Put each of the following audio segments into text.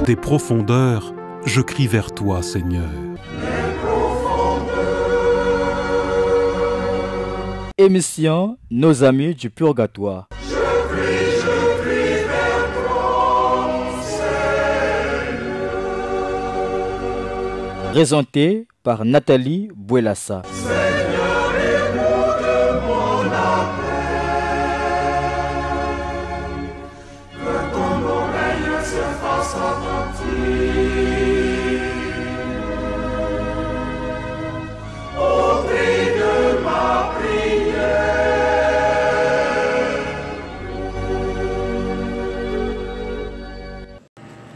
Des profondeurs, je crie vers toi, Seigneur. Émission Nos amis du purgatoire. Je crie vers toi, Seigneur. Présenté par Nathalie Bouelassa. Seigneur, écoute mon appel. Que ton oreille se fasse attentive. Au cri de ma prière.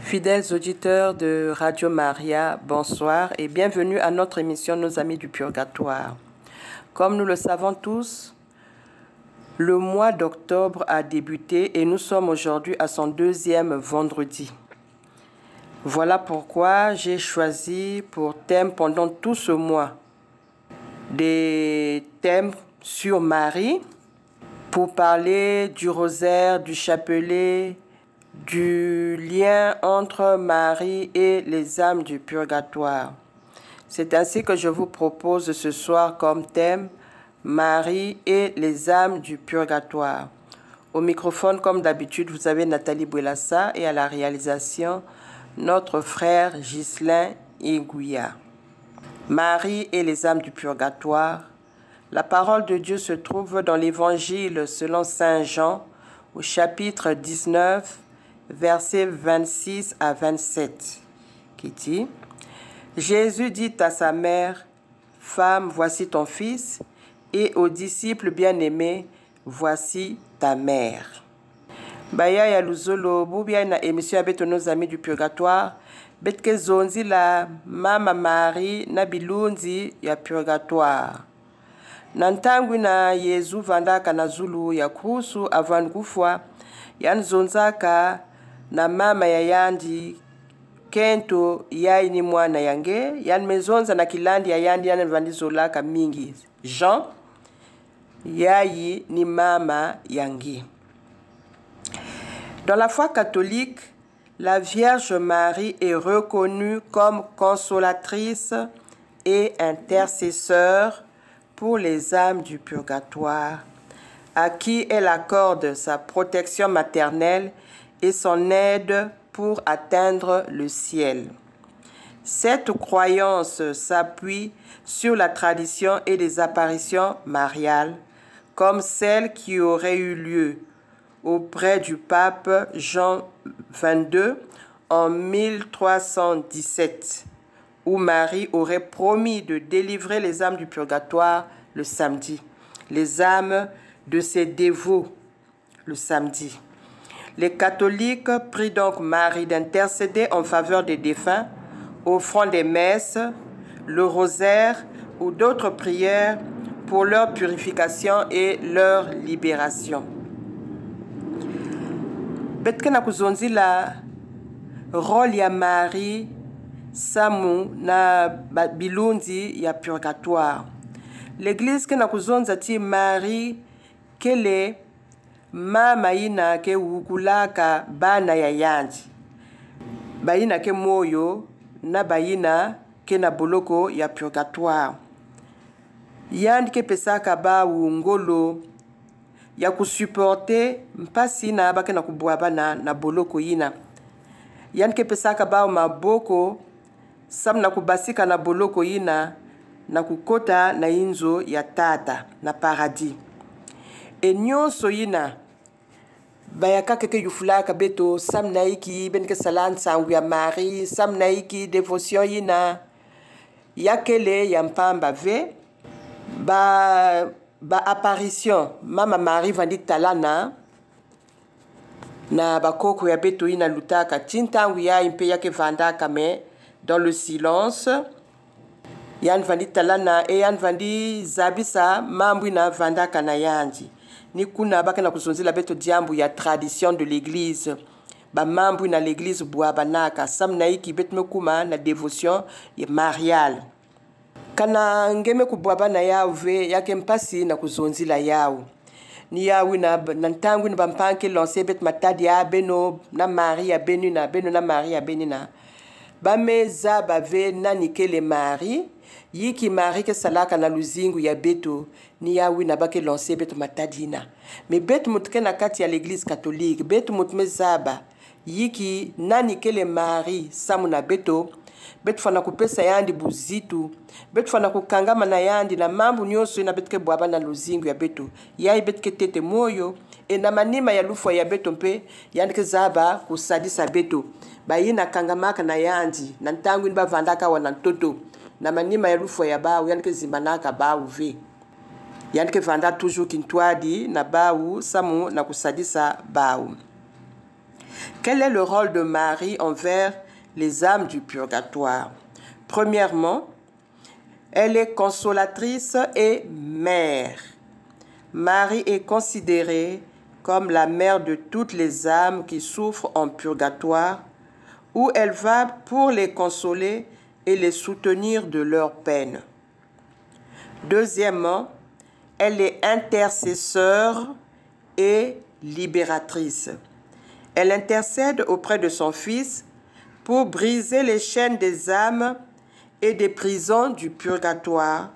Fidèles auditeurs de Radio Maria, bonsoir et bienvenue à notre émission Nos amis du purgatoire. Comme nous le savons tous, le mois d'octobre a débuté et nous sommes aujourd'hui à son deuxième vendredi. Voilà pourquoi j'ai choisi pour thème pendant tout ce mois des thèmes sur Marie pour parler du rosaire, du chapelet, du lien entre Marie et les âmes du purgatoire. C'est ainsi que je vous propose ce soir comme thème Marie et les âmes du purgatoire. Au microphone, comme d'habitude, vous avez Nathalie Bouelassa et à la réalisation, notre frère Ghislain Igouya. Marie et les âmes du purgatoire. La parole de Dieu se trouve dans l'Évangile selon Saint Jean, au chapitre 19, versets 26 à 27, qui dit: Jésus dit à sa mère, « Femme, voici ton fils, et aux disciples bien-aimés, voici ta mère. » Baya ya luzolo, bubia na émission avec nos amis du purgatoire, betke zonzi la mama Marie na bilunzi ya purgatoire. Nantangu na Yezu vandaka na zulu ya kusu avan kufwa, yan zonzaka na mama ya yandi kento yai ni mwana yange, yan mezonza na kilandi ya yandi yan vandizolaka mingi. Jean, yai ni mama yange. Dans la foi catholique, la Vierge Marie est reconnue comme consolatrice et intercesseur pour les âmes du purgatoire, à qui elle accorde sa protection maternelle et son aide pour atteindre le ciel. Cette croyance s'appuie sur la tradition et les apparitions mariales, comme celle qui aurait eu lieu auprès du pape Jean XXII en 1317, où Marie aurait promis de délivrer les âmes du purgatoire le samedi, les âmes de ses dévots le samedi. Les catholiques prient donc Marie d'intercéder en faveur des défunts, offrant des messes, le rosaire ou d'autres prières pour leur purification et leur libération. Betkena kuzonzi la rôle ya Marie samu na bilunzi ya purgatoire. L'église kena kuzonza ti Marie kele mama ina ke wukulaka bana ya yandi. Bayina ke moyo na bayina ke na boloko ya purgatoire. Yandi ke pesaka ba ngolo ya kusupporter mpasi na bake na kubwaba na boloko yina. Yandi ke pesaka ba maboko sam na kubasika na boloko yina na kukota na inzo ya tata na paradis. E nyonso yina bayaka keke yufulaka beto sam naiki benke salan sangu ya Marie, sam naiki dévotion yina yakele ya mpamba ve ba apparition mama Marie vandi talana na bakoko ya beto yina lutaka tintangu ya impe yake vandaka me dans le silence yan vandi talana e yan vandi zabisa mambu na vandaka na yandi. Ni kuna baka na kuzonzila beto diambu ya tradition de l'église. Ba mambu na l'église buabanaka sam naiki betme kuma na dévotion ya mariale. Kana ngeme kubwaba na yawe yake mpasi na kuzonzila yao. ni ya wina nantangu ni bampanke lancé bet matadi ya beno na Marie ya benina beno na Marie ya benina bameza bave nanike le Marie yiki Marie ke salaka na luzingu ya beto ni ya wina bake lancé bet matadina mais bet mutke na kati ya l'église catholique bet mutmezaba yiki nanike le Marie samu na beto betu fana kupesa yandi buzitu betu fana kukangama na yandi na mambu nyonso ina betke bwaba na luzingu ya betu yai betke tete moyo na manima ya lufwa ya beto mpe yandi ke zaba kusadisa beto bayina kangamaka na yandi na ntangu ni bavandaka wana ntoto na manima ya lufwa ya bawu yandi ke zimbanaka bawu ve yandi ke vanda toujours kintwadi na bawu samu na kusadisa bawu. Quel est le rôle de Marie envers les âmes du purgatoire? Premièrement, elle est consolatrice et mère. Marie est considérée comme la mère de toutes les âmes qui souffrent en purgatoire, où elle va pour les consoler et les soutenir de leurs peines. Deuxièmement, elle est intercesseur et libératrice. Elle intercède auprès de son Fils pour briser les chaînes des âmes et des prisons du purgatoire,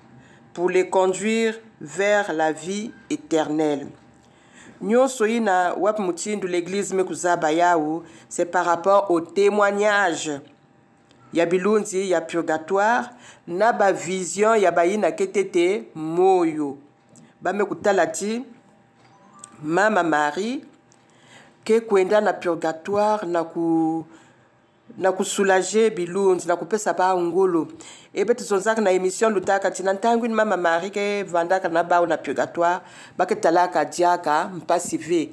pour les conduire vers la vie éternelle. Nyonso ina wap mutindu l'église mekuzaba yao, c'est par rapport au témoignage. Ya bilunzi ya purgatoire, na ba vision ya baina ketete moyo. Ba mekutalati Mama Marie ke kwenda na purgatoire na kusoulager bilunzi na kupesa ba ngolo ebe tuzonzaka na émission lutaka tina ntangu ni Mama Marie ke vandaka na ba na purgatoire baketalaka diaka mpasi ve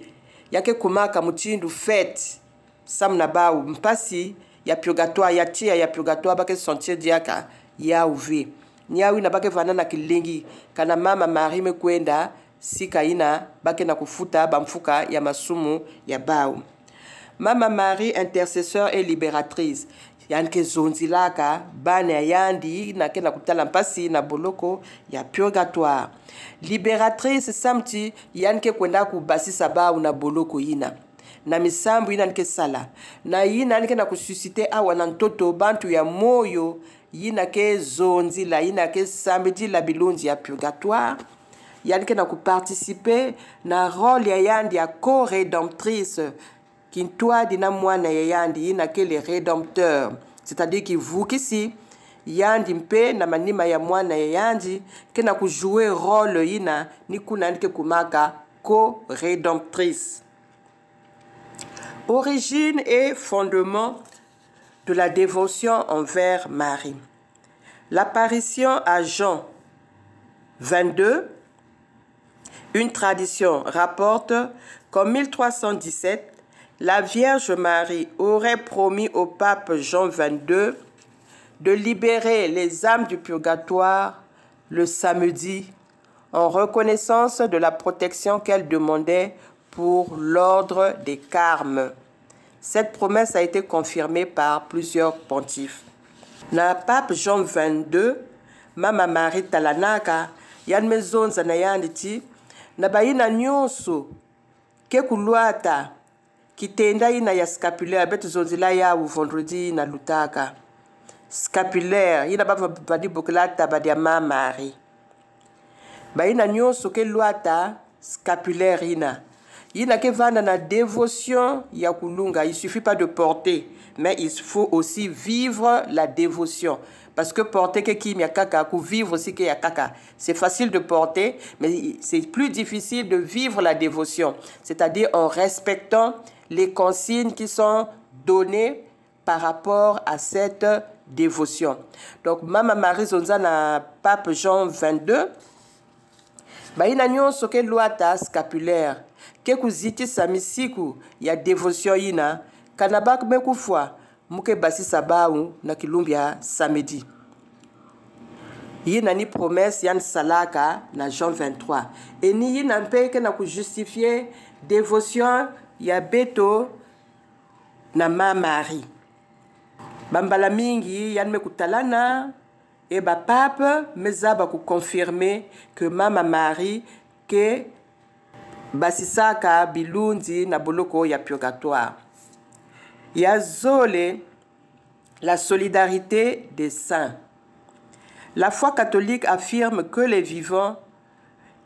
yake kumaka mutindu fête sam na ba mpasi ya purgatoire ya tia ya purgatoire bake sentir diaka ya uve nyawi na bake vana na kilingi kana Mama Marie mekwenda sika ina bake na kufuta bamfuka ya masumu ya bao. Mama Marie, intercesseur et libératrice. Yanke zonzilaka bana yandi na kena kutala mpasi na boloko ya purgatoire. Libératrice samti yanke kwenda kubasisa bao na boloko ina. Na misambu ina nke sala. Na ina nke na kususite awa na ntoto bantu ya moyo ina ke zonzila ina ke samedi la bilonzi ya purgatoire. Yanke na kuparticiper na rôle ya yandi ya co-rédemptrice Kintwa dina mwana ya yandi ina kele rédempteur, c'est-à-dire ki vukisi yandi mpe na manima ya mwana ya yandi kena kujouer rôle ina ni kuna nike kumaka co-rédemptrice. Origine et fondement de la dévotion envers Marie. L'apparition à Jean 22, une tradition rapporte qu'en 1317, la Vierge Marie aurait promis au pape Jean XXII de libérer les âmes du purgatoire le samedi en reconnaissance de la protection qu'elle demandait pour l'ordre des Carmes. Cette promesse a été confirmée par plusieurs pontifes. Na pape Jean XXII, Mama Marie talanaka yan mezonza na yanditi na bayina nyonso ke kuluata kitenda ina ya scapulaire betu zonzila ya vendredi na lutaka scapulaire ina baba badi boklata badi ya Mama Marie bayina nyonso ke luata scapulaire ina ke vanda na dévotion ya kulunga. Il suffit pas de porter, mais il faut aussi vivre la dévotion. Parce que porter que qui ya kaka, ou vivre aussi que ya kaka. C'est facile de porter, mais c'est plus difficile de vivre la dévotion. C'est-à-dire en respectant les consignes qui sont données par rapport à cette dévotion. Donc, Mama Marie Zonza na Pape Jean XXII, baina nyonso ke luata scapulaire, ke kuziti samisiku ya dévotion ina, kanabak mekufwa, muke basi sabau na kilumbia samedi. Yina ni promesse yan salaka na Jean 23. Et ni yina mpeke na ku justifier dévotion ya beto na Mama Marie. Bambala mingi yan mekutalana et ba pape mezaba ku confirmer que Mama Marie que basisaka bilunzi na boloko ya purgatoire. Yazole, la solidarité des saints. La foi catholique affirme que les vivants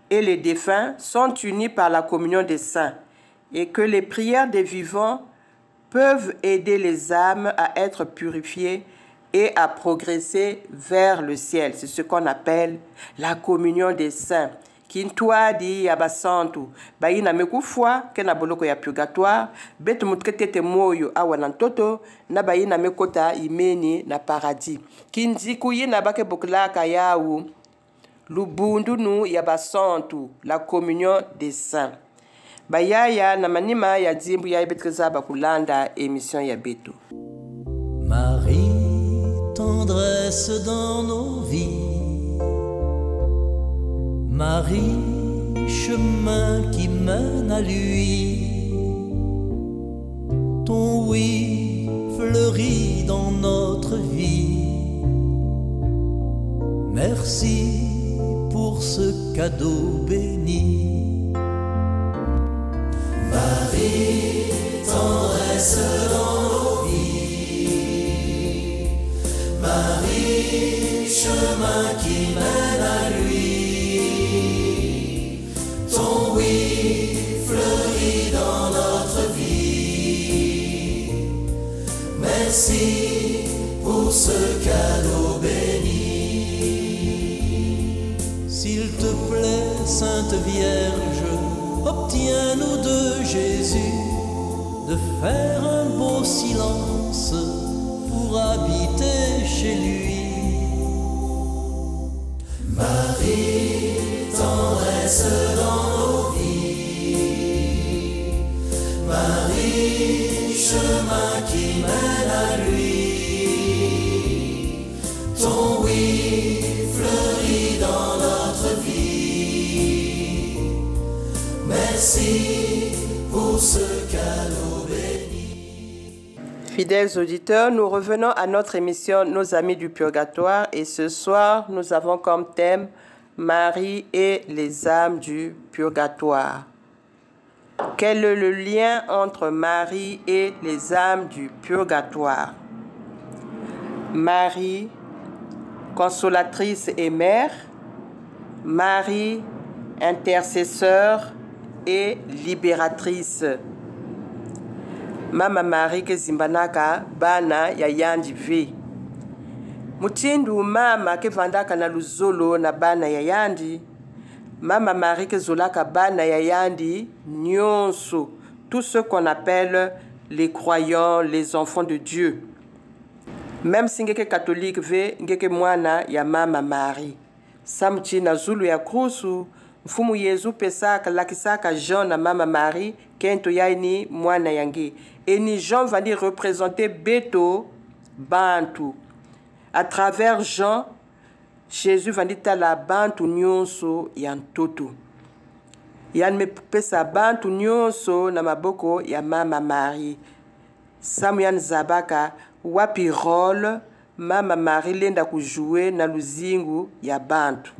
et les défunts sont unis par la communion des saints et que les prières des vivants peuvent aider les âmes à être purifiées et à progresser vers le ciel. C'est ce qu'on appelle la communion des saints. Kintuadi ya basantu bayina mekufwa kena boloko ya purgatoire betu mutketete moyo awa na ntoto na bayina mekota imeni na paradis kinziku yina bake boklaka yawu lubundunu ya basantu, la communion des saints. Bayaya na manima ya dzimbu ya betreza bakulanda émission ya betu. Marie, tendresse dans nos vies. Marie, chemin qui mène à lui. Ton oui fleurit dans notre vie. Merci pour ce cadeau béni. Marie, tendresse dans nos vies. Marie, chemin qui mène à lui. Ton oui fleurit dans notre vie. Merci pour ce cadeau béni. S'il te plaît, Sainte Vierge, obtiens-nous de Jésus de faire un beau silence pour habiter chez lui. Marie, tendresse dans nos vies. Marie, chemin qui mène à lui. Ton oui fleurit dans notre vie. Merci pour ce cadeau béni. Fidèles auditeurs, nous revenons à notre émission Nos Amis du Purgatoire et ce soir, nous avons comme thème Marie et les âmes du Purgatoire. Quel est le lien entre Marie et les âmes du Purgatoire? Marie, consolatrice et mère. Marie, intercesseur et libératrice. Mama Marie ke zimbanaka bana ya yandi vi. Mutindu mama ke vandaka na luzolo na bana ya yandi. Mama Marie ke zolaka bana ya yandi nyonso. Tout ce qu'on appelle les croyants, les enfants de Dieu. Même si ngeke catholique ve ngeke mwana ya Mama Marie. Samchi na zulu ya krusu. Mfumu Yezu pesaka lakisaka Jean na Mama Marie kento yaini mwana yangi. Et ni Jean va dire représenter Beto Bantu. À travers Jean, Jésus va dire la Bantu nyonso yantoto. Yan me pesa Bantu nyonso na maboko ya Mama Marie. Samu yan zabaka wapi rôle Mama Marie lenda kujouer na luzingu ya Bantu.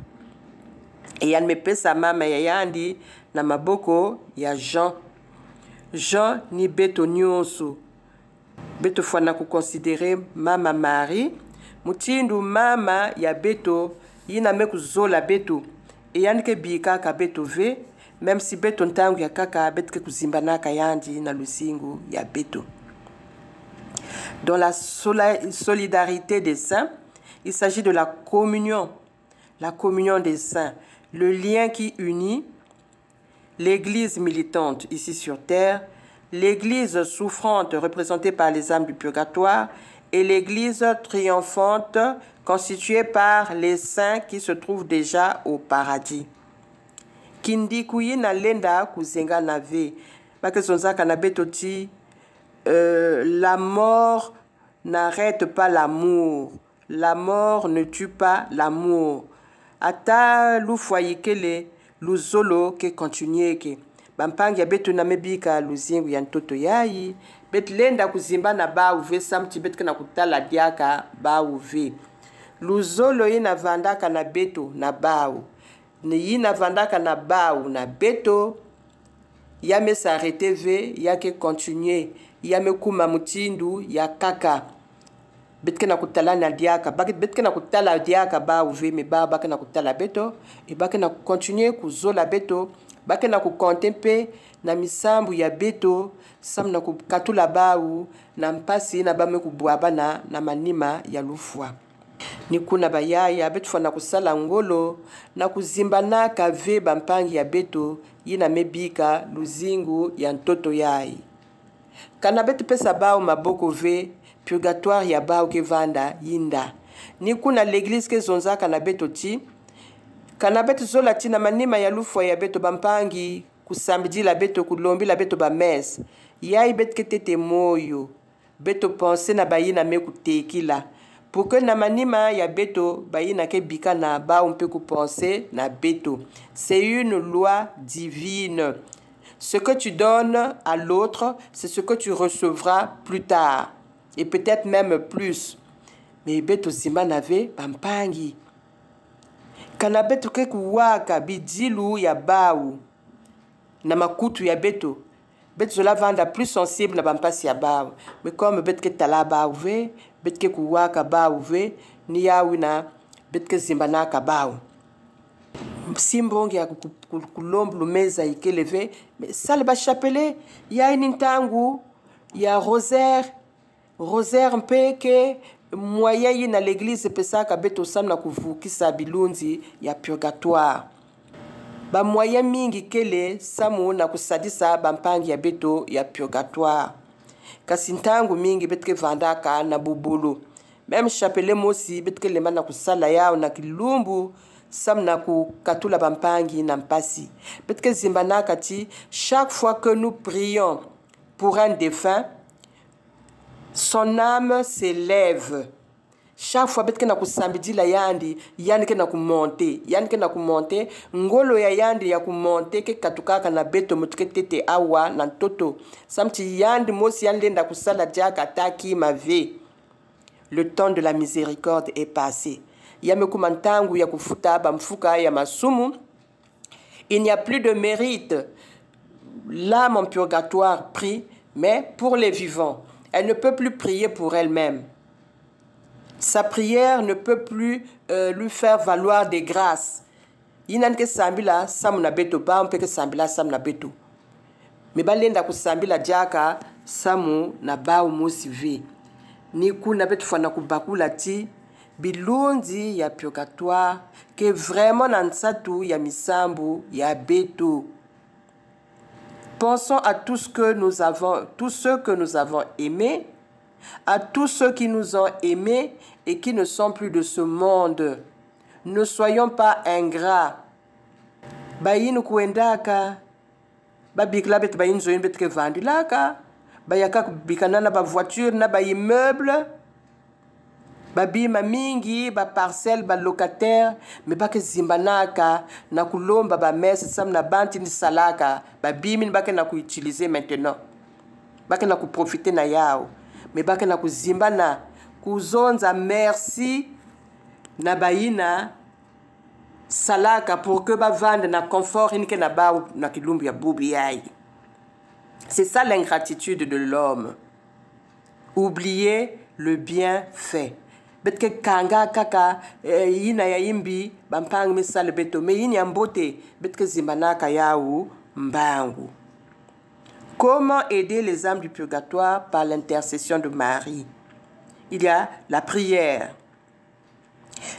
Et yan me pesa mama ya yandi na maboko ya Jean. Jean ni beto nyonso. Beto fwana ku considérer Mama Marie. Mutindu mama ya beto yina me kuzola beto. E yani ke bika ka beto ve. Même si beto ntangu ya kaka beto ke kuzimbanaka yandi na lusingu ya beto. Dans la solidarité des saints, il s'agit de la communion des saints. Le lien qui unit l'Église militante ici sur terre, l'Église souffrante représentée par les âmes du purgatoire et l'Église triomphante constituée par les saints qui se trouvent déjà au paradis. Kindikuyi na lenda kuzenga na ve, bakesonzaka na betoti, la mort n'arrête pas l'amour, la mort ne tue pas l'amour. Ata lufuayikele luzolo ke continue ke bampangi ya betu na mebika luzingu ya ntoto yayi bet lenda kuzimba na ba uve samti bet kana kutala diaka ba uve luzolo ina vandaka na beto na bau ni ina vandaka na bau na beto yame s'arrêter ve yake continuer yame kuma mutindu ya kaka betke na kutala na diaka betke na kutala diaka ba uve me ba bake na kutala beto e bake na continuer kuzola beto bake na kukontempe na misambu ya beto sam na kukatula bau na mpasi na bame kubwaba na manima ya lufwa ni kuna bayaya betu fana kusala ngolo na kuzimba na kave bampangi ya beto yina mebika luzingu ya ntoto yai kana betu pesa bao maboko ve purgatoire ya bao ke vanda yinda ni kuna l'église ke zonzaka na beto ti kana betu zola ti na manima ya lufwa ya beto bampangi kusambidi la beto kulombi la beto ba mes yai bet ke tete moyo beto penser na bayina me kutekila pour que na manima ya beto bayina ke bika na ba on peut penser na beto. C'est une loi divine. Ce que tu donnes à l'autre, c'est ce que tu recevras plus tard et peut-être même plus. Mais beto sima nave pampangi kana beto ke kuwaka bidilu ya bau na makutu ya beto beto zola vanda plus sensible na bampasi ya bau mais comme beto ke tala bau ve beto ke kuwaka bau ve ni yawi na beto ke zimbana ka bau simbongi ya kulombu meza ikeleve mais sale ba chapelet ya inintangu ya rosaire mpeke moyen yi na l'église pesaka beto sam na kuvukisa bilunzi ya purgatoire ba moyen mingi kele samu na kusadisa bampangi ya beto ya purgatoire kasi ntangu mingi betke vandaka na bubulu même chapelet mosi betke lema na kusala yao na kilumbu sam na kukatula bampangi na mpasi betke zimbanaka ti chaque fois que nous prions pour un défunt son âme s'élève. Chaque fois betke na kusambidi la yandi ke na kumonte ngolo ya yandi ya kumonte ke katukaka na beto mutuke tete awa na toto samti yandi mosi yandenda kusala diaka taki mave. Le temps de la miséricorde est passé. Yame kumantangu ya kufuta bamfuka ya masumu. Il n'y a plus de mérite. L'âme en purgatoire prie, mais pour les vivants. Elle ne peut plus prier pour elle-même. Sa prière ne peut plus lui faire valoir des grâces. Inanke sambila samuna beto ba on peut que sambila samuna beto. Mais balenda ku sambila diaka samu na ba umusive. Ni kuna beto fana kubakula ti bilunzi ya purgatoire que vraiment nansatu ya misambu ya beto. Pensons à tous ceux que nous avons aimés, à tous ceux qui nous ont aimés et qui ne sont plus de ce monde. Ne soyons pas ingrats. Bayinu kuendaka, babikla bet bayin zoyin bet ke vandilaka, bayaka bikana na ba voiture na ba immeuble, babima mingi ba parcelle ba locataire me bake zimbanaka na kulomba ba messe sam na banti ni salaka babimi bake na kuutiliser maintenant bake na kuprofiter na yao me bake na kuzimbana kuzonza merci na bayina salaka pour que ba vande na confort inke na ba na kilumbu ya bubi yai. C'est ça l'ingratitude de l'homme. Oublier le bien fait. Betke kanga kaka yina ya imbi bampang misale beto me yini ambote betke zimbanaka yao mbangu. Comment aider les âmes du purgatoire par l'intercession de Marie? Il y a la prière.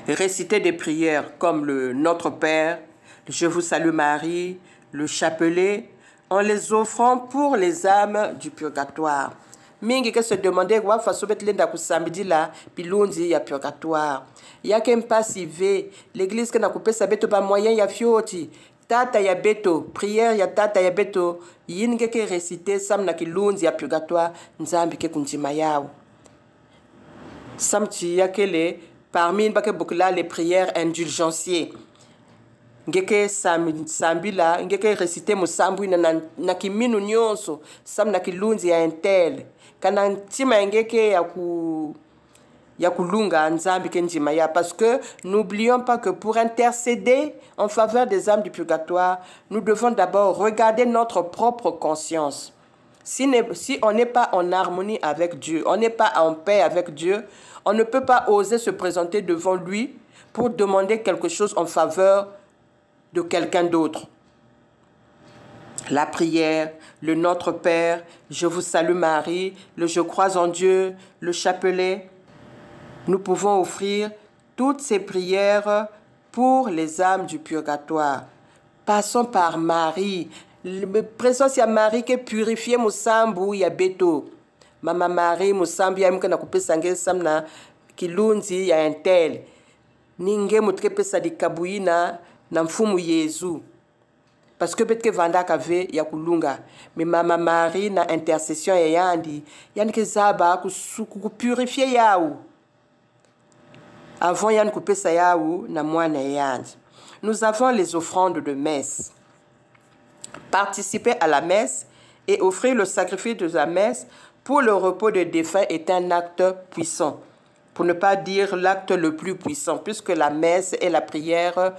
Réciter des prières comme le Notre Père, le Je vous salue Marie, le chapelet, en les offrant pour les âmes du purgatoire. Mingi ke se demander wa faso bet lenda ku samedi la pilunzi ya purgatoire yake mpasi ve l'église ke na kupesa beto ba moyen ya fioti tata ya beto prière ya tata ya beto yinge ke réciter sam na kilunzi ya purgatoire nzambi ke kunjima yao samti yakele parmi bake bokula les prières indulgenciées ngeke sambila ngeke réciter musambu na kiminu nyonso sam na kilunzi ya intel kana ntima ngeke Yakulunga Nzambi Kenjimaya, parce que n'oublions pas que pour intercéder en faveur des âmes du purgatoire, nous devons d'abord regarder notre propre conscience. Si on n'est pas en harmonie avec Dieu, on n'est pas en paix avec Dieu, on ne peut pas oser se présenter devant lui pour demander quelque chose en faveur de quelqu'un d'autre. La prière, le Notre Père, je vous salue Marie, le je crois en Dieu, le chapelet. Nous pouvons offrir toutes ces prières pour les âmes du purgatoire. Passons par Marie. Présence ya Marie qui purifie musambu ya beto. Mama Marie musambu ya mkana kupesa nge samna kilunzi ya entel. Ninge mutre pesa di kabuina na mfumu Yesu. Parce que peut-être que vanda kave ya kulunga. Mais Mama Marie na intercession ya yandi. Yani ke zaba ku purifier yaou. Avant yan kupesa yaou na mwana yandi. Nous avons les offrandes de messe. Participer à la messe et offrir le sacrifice de la messe pour le repos des défunts est un acte puissant. Pour ne pas dire l'acte le plus puissant, puisque la messe est la prière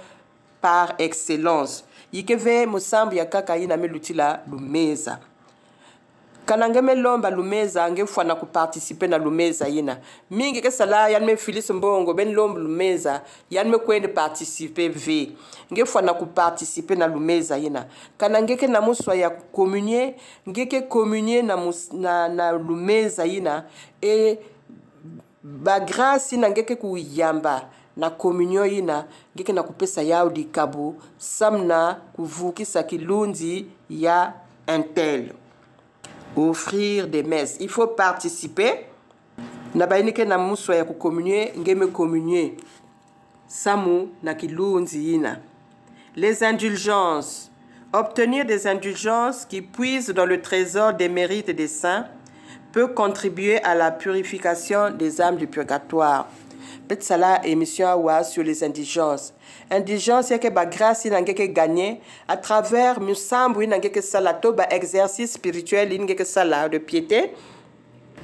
par excellence. Yikeve musambu ya kaka ina melutila lumeza. Kanangeme lomba lumeza nge fwana ku participer na lumeza yina. Mingi ke sala yan me filis mbongo ben lomba lumeza yan me kwende participer ve. Nge fwana ku participer na lumeza yina. Kanange ke na muswa ya communier, nge ke communier na lumeza yina e ba grâce na nge ke ku yamba na communion yina nge ke na kupesa yao di kabu samna kuvukisa kilunzi ya intel. Offrir des messes. Il faut participer. Nabainike na muswa ya kukommunier, ngeme communier. Samu na kilunzi ina. Les indulgences. Obtenir des indulgences qui puisent dans le trésor des mérites des saints peut contribuer à la purification des âmes du purgatoire. Peut-être ça la émission sur les indulgences. Indulgence, c'est que la grâce est gagnée à travers musambu que salato ba exercice spirituel de piété.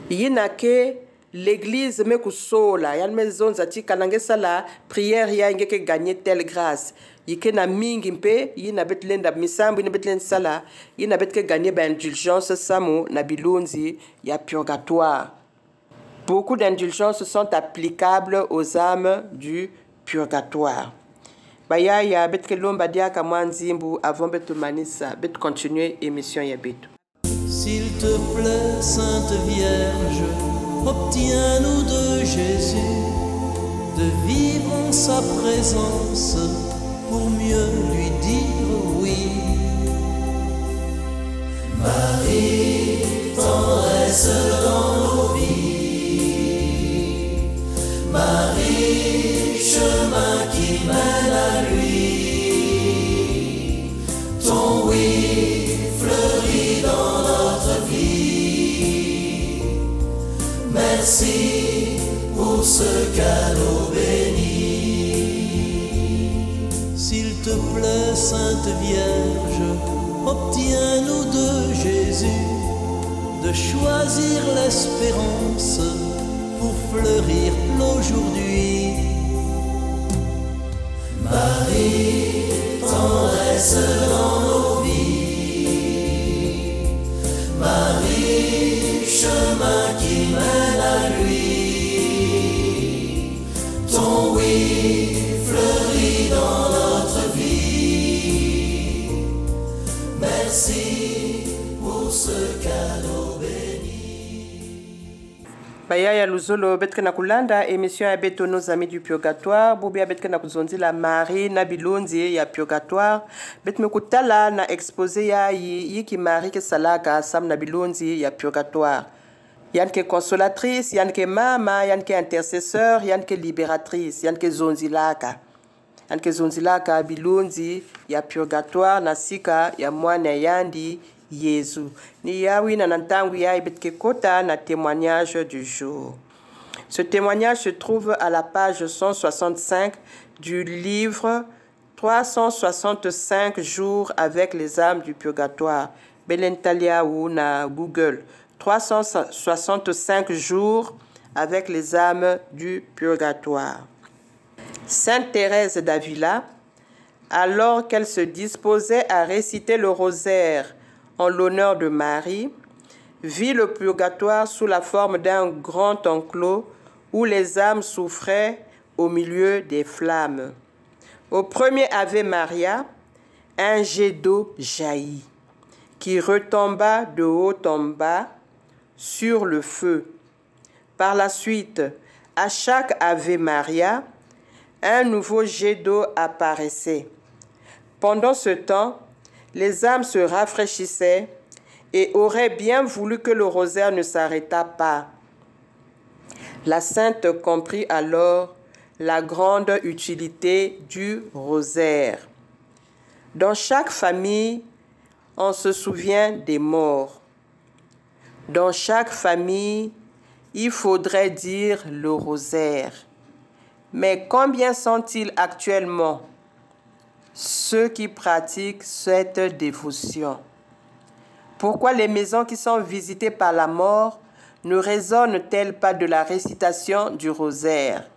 Il y a que l'église me kusola, yan maison zati kanange sala prière ya ngeke gagner telle grâce. Yike na mingi mpe yina betlenda misambu ina betlen sala yina betke gagner ba indulgence samu na bilunzi ya purgatoire. Beaucoup d'indulgences sont applicables aux âmes du purgatoire. Baya ya bet kelomba dia kamwanzimbu avant bet manisa bet continuer émission ya betu. S'il te plaît, Sainte Vierge, obtiens-nous de Jésus de vivre en sa présence pour mieux lui dire oui. Marie, tendresse dans nos vies. Marie, chemin qui mène à lui. Ton oui fleurit dans notre vie. Merci pour ce cadeau béni. S'il te plaît, Sainte Vierge, obtiens-nous de Jésus de choisir l'espérance pour fleurir l'aujourd'hui. Marie, tendresse dans nos vies. Marie, chemin qui mène à lui. Ton oui fleurit dans notre vie. Merci pour ce cadeau béni. Baya luzolo betke na kulanda émission ya beto nos amis du purgatoire bobia betke na kuzonzi la Marie na bilonzi ya purgatoire betme kutala na exposé ya yiki Marie ke salaka sam na bilonzi ya purgatoire yan ke consolatrice yan ke mama yan ke intercesseur yan ke libératrice yan ke zonzilaka bilonzi ya purgatoire na sika ya mwana yandi Yesu. Ni yawi na nantangu ya ibetke kota na témoignage du jour. Ce témoignage se trouve à la page 165 du livre 365 jours avec les âmes du purgatoire. Belentalia ou na Google. 365 jours avec les âmes du purgatoire. Sainte Thérèse d'Avila, alors qu'elle se disposait à réciter le rosaire en l'honneur de Marie, vit le purgatoire sous la forme d'un grand enclos où les âmes souffraient au milieu des flammes. Au premier Ave Maria, un jet d'eau jaillit, qui retomba de haut en bas sur le feu. Par la suite, à chaque Ave Maria, un nouveau jet d'eau apparaissait. Pendant ce temps, les âmes se rafraîchissaient et auraient bien voulu que le rosaire ne s'arrêtât pas. La sainte comprit alors la grande utilité du rosaire. Dans chaque famille, on se souvient des morts. Dans chaque famille, il faudrait dire le rosaire. Mais combien sont-ils actuellement, ceux qui pratiquent cette dévotion? Pourquoi les maisons qui sont visitées par la mort ne résonnent-elles pas de la récitation du rosaire?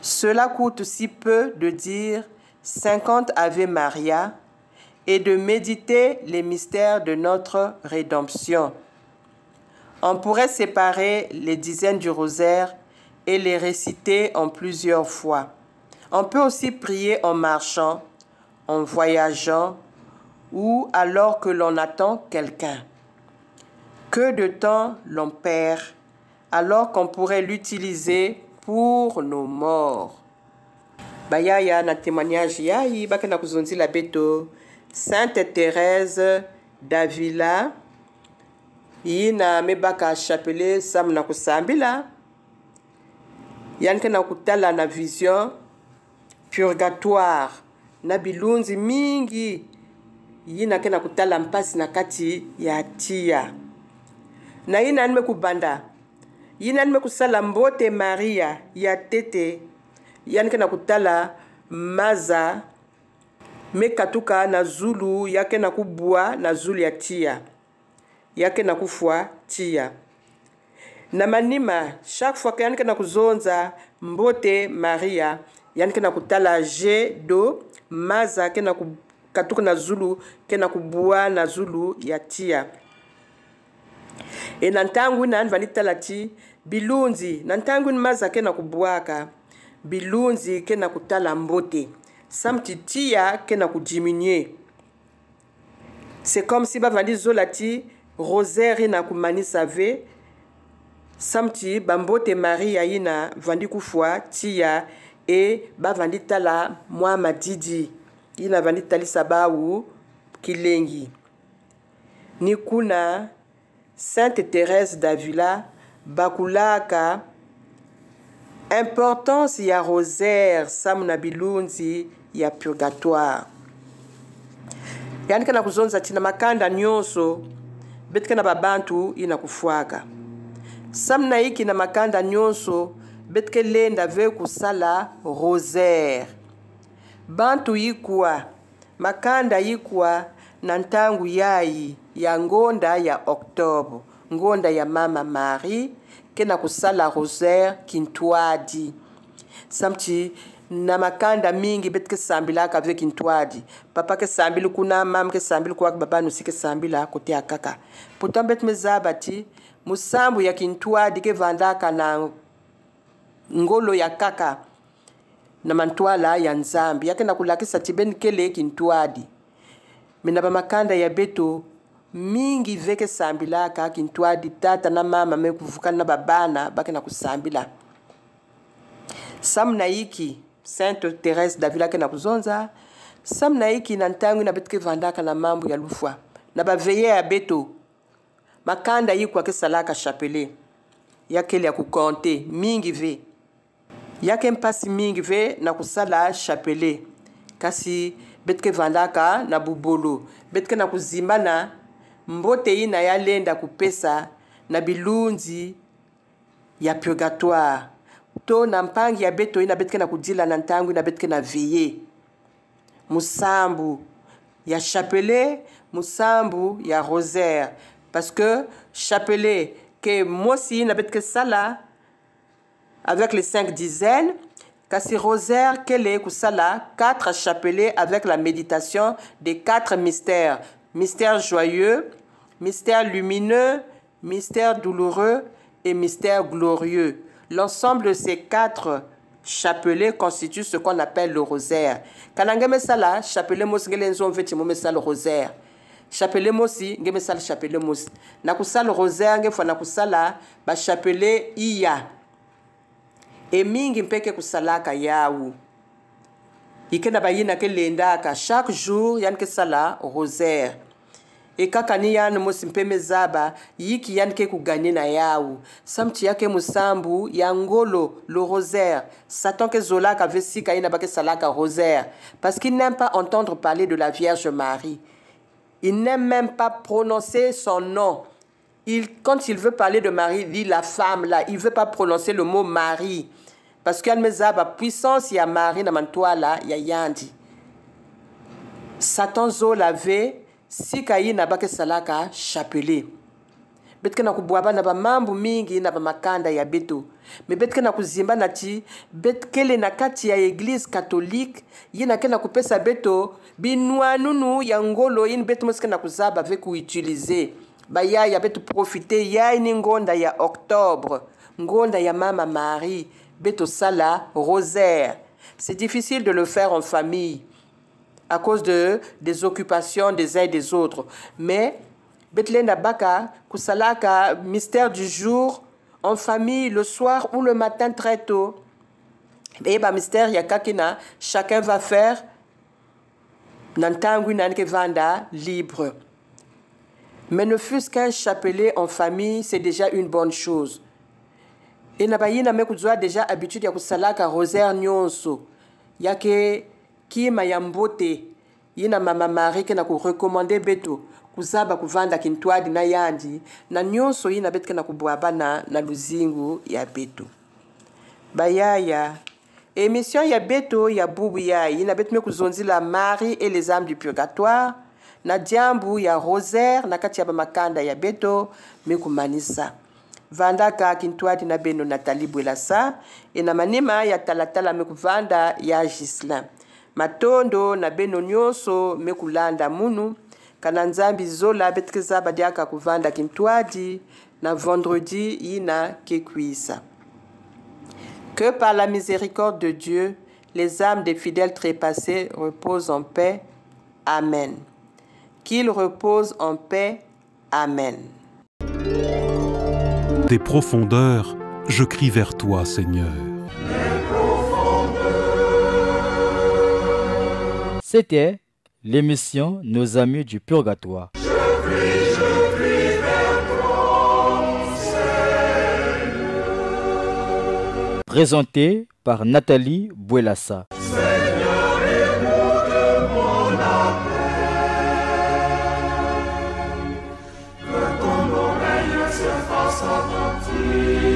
Cela coûte si peu de dire 50 Ave Maria et de méditer les mystères de notre rédemption. On pourrait séparer les dizaines du rosaire et les réciter en plusieurs fois. On peut aussi prier en marchant, en voyageant ou alors que l'on attend quelqu'un. Que de temps l'on perd alors qu'on pourrait l'utiliser pour nos morts. Bayaya na témoignage yayi bakena kuzonzila beto Sainte Thérèse d'Avila yina mebaka chapelet sam na kusambila yanke na kutala na vision purgatoire na bilunzi mingi yina ke na kutala mpasi na kati ya tia na yina nime kubanda yina nime kusala mbote Maria ya tete yanke na kutala maza mekatuka na zulu yake na kubua na zulu ya tia yake na kufua tia na manima chaque fois que yanke na kuzonza mbote Maria yanke na kutala jet d'eau maza ke na katuka na zulu ke na kubua na zulu ya tia e nantangu na vanitala ti bilunzi nantangu maza ke na kubuaka bilunzi ke na kutala mbote samti tia ke na kudiminuer. C'est comme si bavandi zolati rosaire na kumanisa ve samti bambote Maria yina vandi kufua tia e bavandi tala mwa madidi yina vandi tali sabawu kilengi. Ni kuna Sainte Thérèse d'Avila bakulaka importance ya rosaire samuna bilunzi ya purgatoire. Yani kana kuzonza tina makanda nyonso betka na babantu ina kufuaka. Samna iki na makanda nyonso betke lenda ve kusala rosaire. Bantu yikuwa makanda yikuwa na ntangu yayi ya ngonda ya Oktobre, ngonda ya Mama Marie kena kusala rosaire kintwadi. Samti na makanda mingi betke sambila ka ve kintwadi. Papa ke sambilu kuna mama ke sambilu kwa baba nusike sambila kote akaka. Pourtant bet mezabati musambu ya kintwadi ke vandaka na ngolo ya kaka na mantwala ya nzambi yake na kulakisa tibeni kele kintwadi. Mina ba makanda ya beto mingi veke sambila ka kintwadi tata na mama mekuvuka na babana bake na kusambila. Samna iki Sainte Thérèse d'Avila ke na kuzonza samna iki na ntangu na betke vandaka na mambo ya lufwa na baveye ya beto makanda yikwa ke salaka chapelet yake ya kukonte mingi ve yake mpasi mingi ve na kusala chapelet kasi betke vandaka na bubolo betke na kuzimana mbote ina ya lenda kupesa na bilunzi ya purgatoire to na mpangi ya beto ina betke na kudila na ntangu ina betke na veye musambu ya chapelet musambu ya rosaire parce que chapelet ke mosi ina betke sala avec les 5 dizaines. Kasi rosaire, quel est kusala 4 chapelets avec la méditation des 4 mystères. Mystère joyeux, mystère lumineux, mystère douloureux et mystère glorieux. L'ensemble de ces 4 chapelets constitue ce qu'on appelle le rosaire. Kanangeme sala chapelet mosi ngele nzo mfeti mo mesala rosaire. Chapelet mosi ngeme sala chapelet mosi. Na kusala rosaire nge fana kusala ba chapelet iya. E mingi mpeke kusalaka yawu. Ikena bayina ke lendaka chaque jour yan ke sala rosaire. E kakani yan mosi mpeme zaba yiki yan ke kuganye na yawu. Samti yake musambu ya ngolo le rosaire. Satan ke zolaka vesika ina bake salaka rosaire. Parce qu'il n'aime pas entendre parler de la Vierge Marie. Il n'aime même pas prononcer son nom. Quand il veut parler de Marie, il dit la femme là. Il ne veut pas prononcer le mot Marie. Parce qu'il y a puissance, il y a Marie dans là, il y a Yandi. Satan zo lave, si kayi na bake salaka chapelet. Betke na kubuaba na ba mambu mingi na ba makanda ya beto. Me betke na kuzimba na ti, betkele na kati ya église catholique, yina ke na kupesa beto, binwa nunu ya ngolo yin beto moske na kuzaba ve ku utiliser. Ba ya beto profiter ya ni ngonda ya octobre, ngonda ya mama Marie. Beto sala rosaire. C'est difficile de le faire en famille à cause des occupations des uns et des autres. Mais Bethlenda Baka, Kusalaka, mystère du jour, en famille, le soir ou le matin très tôt. Et bah mystère yakakina, chacun va faire Nantangu Nanke Vanda libre. Mais ne fût-ce qu'un chapelet en famille, c'est déjà une bonne chose. Et nabayina mekuzwa déjà habitude ya kusalaka rosaire nyonso. Yake kima ya mbote. Yina mama Marie ke na ku recommander beto. Kuzaba kuvanda kintwadi na yandi. Na nyonso yina beto ke na kubwaba na luzingu ya beto. Bayaya. Émission ya beto ya bubu ya. Yina beto mekuzonzi la Marie et les âmes du purgatoire. Na diambu ya rosaire. Na kati ya bamakanda ya beto mekumanisa. Vandaka kintwadi na beno Nathalie Bwelasa e na manima ya talatala mekuvanda ya Gislin. Matondo na beno nyonso mekulanda munu kana nzambi zola betkeza badiaka kuvanda kintwadi na vendredi yina kekwisa. Que par la miséricorde de Dieu, les âmes des fidèles trépassés reposent en paix. Amen. Qu'ils reposent en paix. Amen. Des profondeurs, je crie vers toi, Seigneur. C'était l'émission Nos Amis du Purgatoire. Je crie vers toi, Seigneur. Présenté par Nathalie Bwelasa. Seigneur, écoute mon appel. Que ton oreille se fasse attentive.